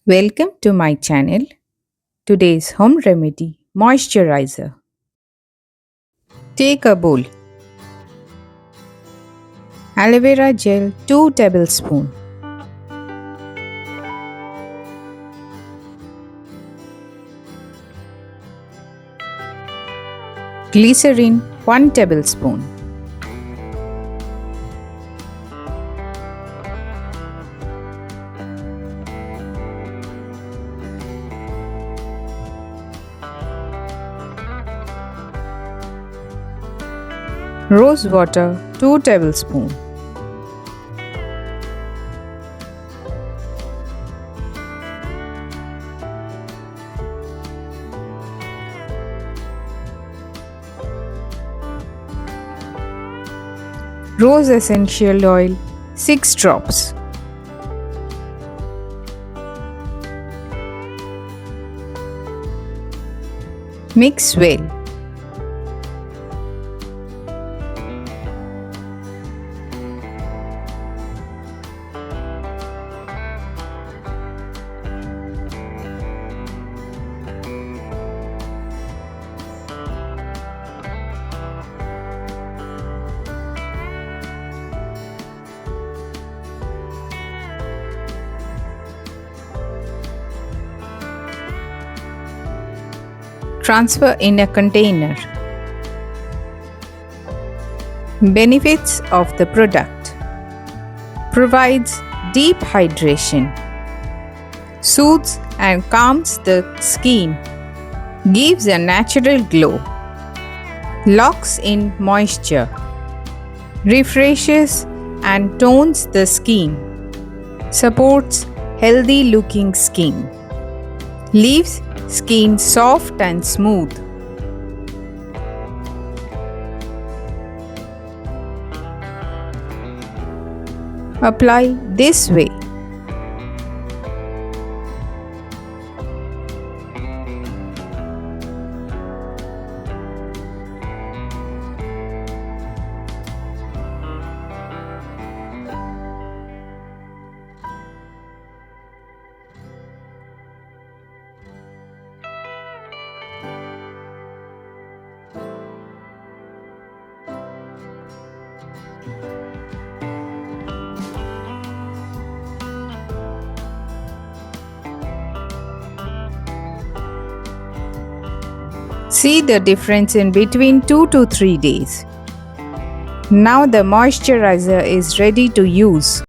Welcome to my channel. Today's home remedy moisturizer. Take a bowl. Aloe vera gel 2 tablespoons. Glycerin 1 tablespoon. Rose water 2 tablespoons. Rose essential oil 6 drops. Mix well. Transfer in a container. Benefits of the product: provides deep hydration, soothes and calms the skin, gives a natural glow, locks in moisture, refreshes and tones the skin, supports healthy looking skin, leaves skin soft and smooth. Apply this way. See the difference in between 2 to 3 days. Now the moisturizer is ready to use.